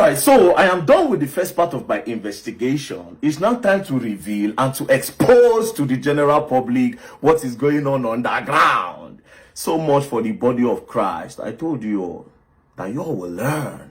right, so I am done with the first part of my investigation. It's now time to reveal and to expose to the general public what is going on underground. So much for the body of Christ. I told you all that you all will learn.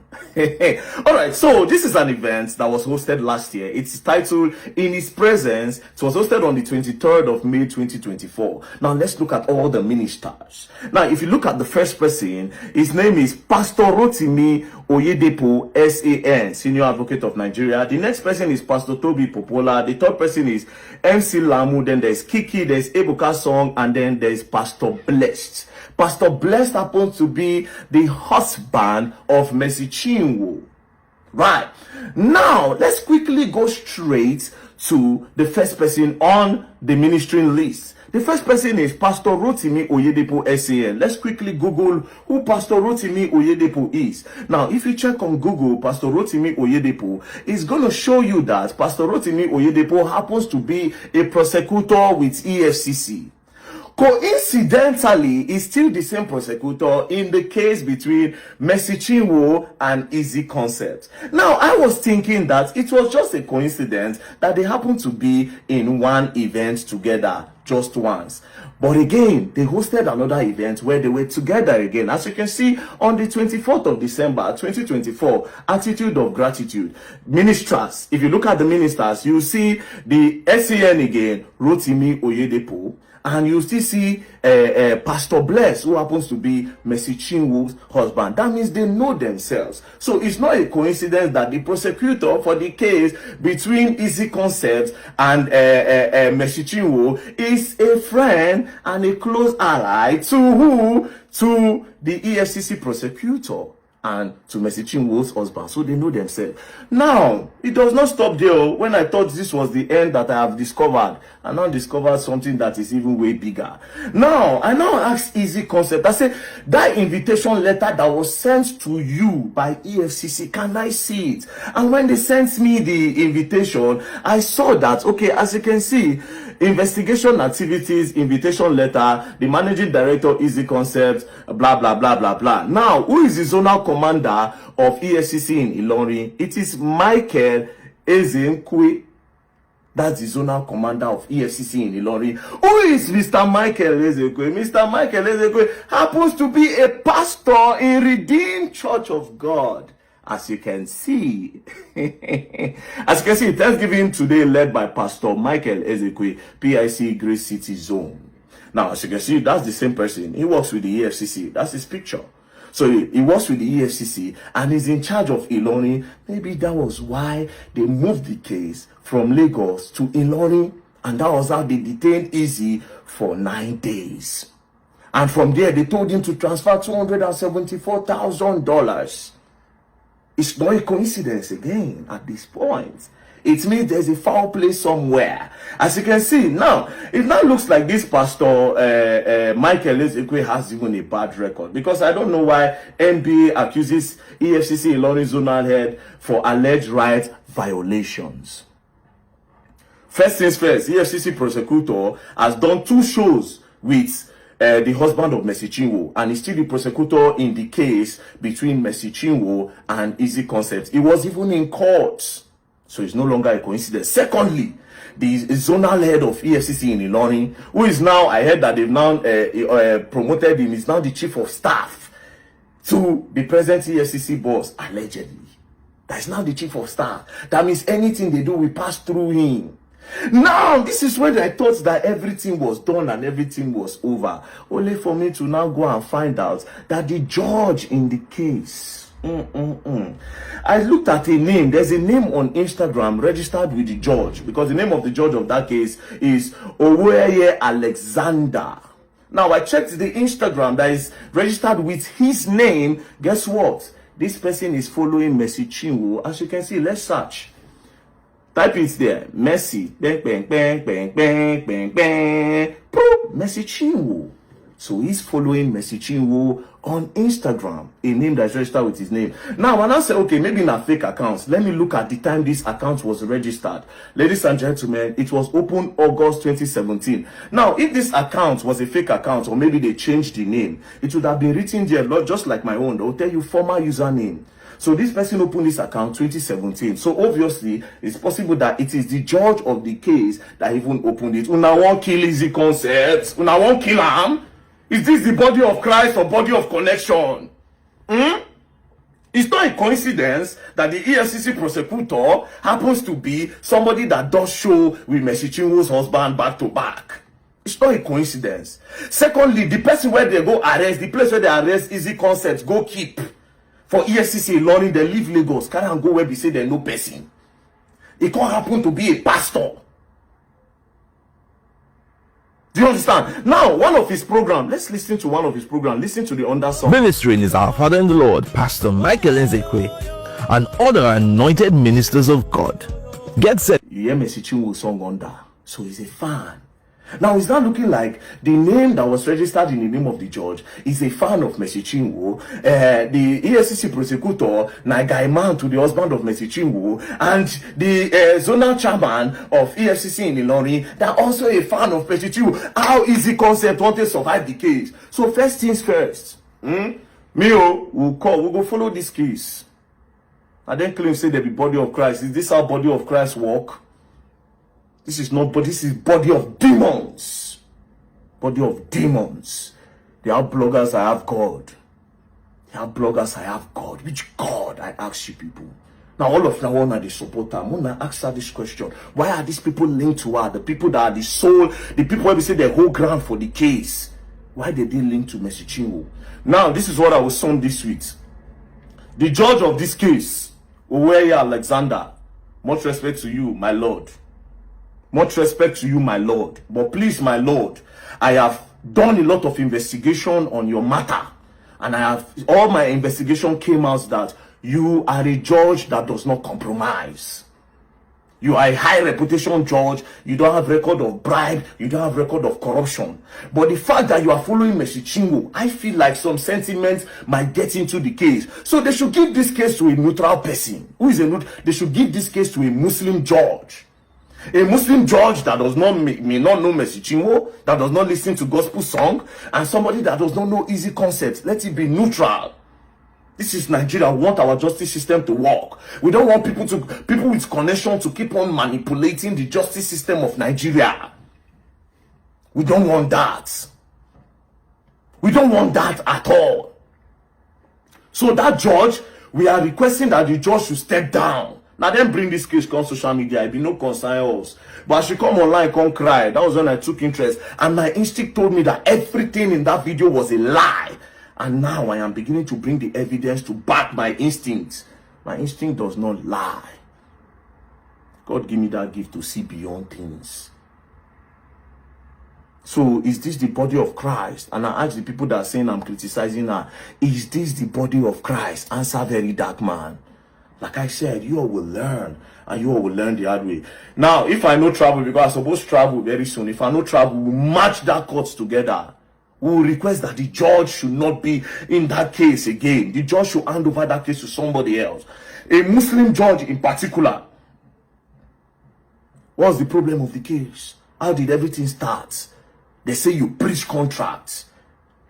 All right, so this is an event that was hosted last year. It's titled In His Presence. It was hosted on the 23rd of May 2024. Now let's look at all the ministers. Now if you look at the first person, his name is Pastor Rotimi Oyedepo SAN, Senior Advocate of Nigeria. The next person is Pastor Toby Popola. The third person is MC Lamu. Then there's Kiki, there's Ebuka Song, and then there's Pastor Blessed. Pastor Blessed happens to be the husband of Mercy Chinwo. Right. Now, let's quickly go straight to the first person on the ministering list. The first person is Pastor Rotimi Oyedepo SAN. Let's quickly Google who Pastor Rotimi Oyedepo is. Now, if you check on Google, Pastor Rotimi Oyedepo is going to show you that Pastor Rotimi Oyedepo happens to be a prosecutor with EFCC. Coincidentally, is still the same prosecutor in the case between Mercy Chinwo and Easy Concept. Now, I was thinking that it was just a coincidence that they happened to be in one event together just once. But again, they hosted another event where they were together again. As you can see, on the 24th of December, 2024, Attitude of Gratitude. Ministers, if you look at the ministers, you see the SAN again, Rotimi Oyedepo. And you still see Pastor Bless, who happens to be Mercy Chinwo's husband. That means they know themselves. So it's not a coincidence that the prosecutor for the case between Easy Concept and Mercy Chinwo is a friend and a close ally to who? To the EFCC prosecutor and to Mercy Chinwo's husband. So they know themselves. Now, it does not stop there. When I thought this was the end that I have discovered, I now discovered something that is even way bigger. Now, I now ask Easy Concept. I say, that invitation letter that was sent to you by EFCC, can I see it? And when they sent me the invitation, I saw that, okay, as you can see, investigation activities, invitation letter, the managing director, Easy Concept, blah, blah, blah, blah, blah. Now, who is the zonal commander of EFCC in Ilorin? It is Michael Ezekwe. That's the zonal commander of EFCC in Ilorin. Who is Mr. Michael Ezekwe? Mr. Michael Ezekwe happens to be a pastor in Redeemed Church of God. As you can see, Thanksgiving today led by Pastor Michael Ezekwe, PIC Grace City Zone. Now, as you can see, that's the same person. He works with the EFCC. That's his picture. So he works with the EFCC and is in charge of Ilorin. Maybe that was why they moved the case from Lagos to Ilorin, and that was how they detained Easy for 9 days. And from there, they told him to transfer $274,000. It's not a coincidence again at this point. It means there's a foul play somewhere. As you can see, now, it now looks like this Pastor Michael Ezekwe has even a bad record. Because I don't know why NBA accuses EFCC Ilorin zonal head for alleged right violations. First things first, EFCC prosecutor has done 2 shows with the husband of Mercy Chinwo, and he's still the prosecutor in the case between Mercy Chinwo and Easy Concept. He was even in court. So it's no longer a coincidence. Secondly, the zonal head of EFCC in Ilorin, who is now, I heard that they've now promoted him, is now the chief of staff to the present EFCC boss, allegedly. That's now the chief of staff. That means anything they do will pass through him. Now, this is when I thought that everything was done and everything was over. Only for me to now go and find out that the judge in the case, I looked at a name. There's a name on Instagram registered with the judge, because the name of the judge of that case is Oweye Alexander. Now, I checked the Instagram that is registered with his name. Guess what? This person is following Mercy Chinwo. As you can see, let's search. Type it there. Mercy. Bang, bang, bang, bang, bang, bang, bang. Mercy Chinwo. So he's following Mercy Chinwo on Instagram, a name that's registered with his name. Now, when I say, okay, maybe not fake accounts, let me look at the time this account was registered. Ladies and gentlemen, it was opened August 2017. Now, if this account was a fake account, or maybe they changed the name, it would have been written there, just like my own. They'll tell you former username. So this person opened this account 2017. So obviously, it's possible that it is the judge of the case that even opened it. Una won't kill easy concepts. Una won't kill him. Is this the body of Christ or body of connection? It's not a coincidence that the EFCC prosecutor happens to be somebody that does show with Mercy Chinwo's husband back to back. It's not a coincidence. Secondly, the person where they go arrest, the place where they arrest easy concepts, go keep. For EFCC learning, they leave Lagos, carry and go where they say there's no person. It can't happen to be a pastor. Do you understand? Now, one of his programs, let's listen to one of his programs. Listen to the undersong. Ministering is our Father in the Lord, Pastor Michael Nzekwe, and other anointed ministers of God. Get set. You hear Mercy Chinwo song under, so he's a fan. Now, it's not looking like the name that was registered in the name of the judge is a fan of Mercy Chinwo. The EFCC prosecutor, Nagai Man, to the husband of Mercy Chinwo, and the zonal chairman of EFCC in Ilorin, they're also a fan of Mercy Chinwo. How easy concept want to survive the case? So first things first, we'll go follow this case. I then claim say there be body of Christ. Is this how body of Christ work? This is not, but this is body of demons. Body of demons. They are bloggers, I have God. They are bloggers, I have God. Which God, I ask you people? Now all of now are the supporter. I'm gonna ask her this question. Why are these people linked to her? The people that are the soul, the people where we say they hold ground for the case. Why did they link to Mercy Chinwo? Now, this is what I will sum this with. The judge of this case, Oweye Alexander, much respect to you, my Lord. Much respect to you, my Lord. But please, my Lord, I have done a lot of investigation on your matter. And all my investigation came out that you are a judge that does not compromise. You are a high reputation judge. You don't have record of bribe. You don't have record of corruption. But the fact that you are following Mercy Chinwo, I feel like some sentiments might get into the case. So they should give this case to a neutral person. Who is a neutral? They should give this case to a Muslim judge. A Muslim judge that does not may not know Mercy Chinwo, that does not listen to gospel song, and somebody that does not know easy concepts. Let it be neutral. This is Nigeria. We want our justice system to work. We don't want people with connection to keep on manipulating the justice system of Nigeria. We don't want that. We don't want that at all. So that judge, we are requesting that the judge should step down. Now then bring this case on social media. I be no concern us. But she come online, come cry. That was when I took interest. And my instinct told me that everything in that video was a lie. And now I am beginning to bring the evidence to back my instinct. My instinct does not lie. God give me that gift to see beyond things. So is this the body of Christ? And I ask the people that are saying I'm criticizing her, is this the body of Christ? Answer very dark man. Like I said, you all will learn, and you all will learn the hard way. Now, if I know travel, because I'm supposed to travel very soon, if I know travel, we'll match that courts together. We will request that the judge should not be in that case again. The judge should hand over that case to somebody else. A Muslim judge in particular. What's the problem of the case? How did everything start? They say you breach contracts.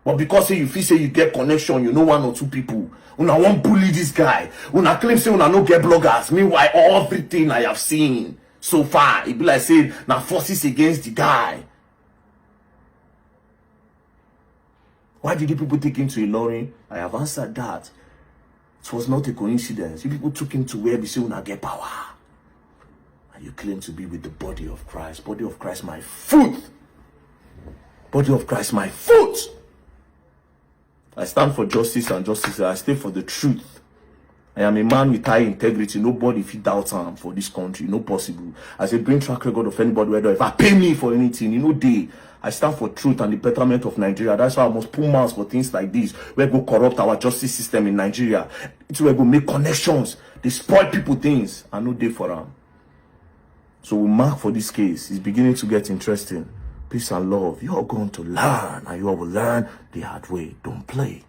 But because you feel say you get connection, you know one or two people. Una won't bully this guy. Una claim say una no get bloggers. Meanwhile, everything I have seen so far, it be like saying now forces against the guy. Why did the people take him to Ilorin? I have answered that. It was not a coincidence. You people took him to where we say una get power. And you claim to be with the body of Christ. Body of Christ, my foot. Body of Christ, my foot. I stand for justice and justice. I stay for the truth. I am a man with high integrity. Nobody fit doubt him for this country. No possible. As a brain track record of anybody, whether if I pay me for anything, you know, I stand for truth and the betterment of Nigeria. That's why I must pull mouths for things like this. Where go corrupt our justice system in Nigeria. It's where go make connections. They spoil people things. I no day for them. So we mark for this case. It's beginning to get interesting. Peace and love. You are going to learn, and you all will learn the hard way. Don't play.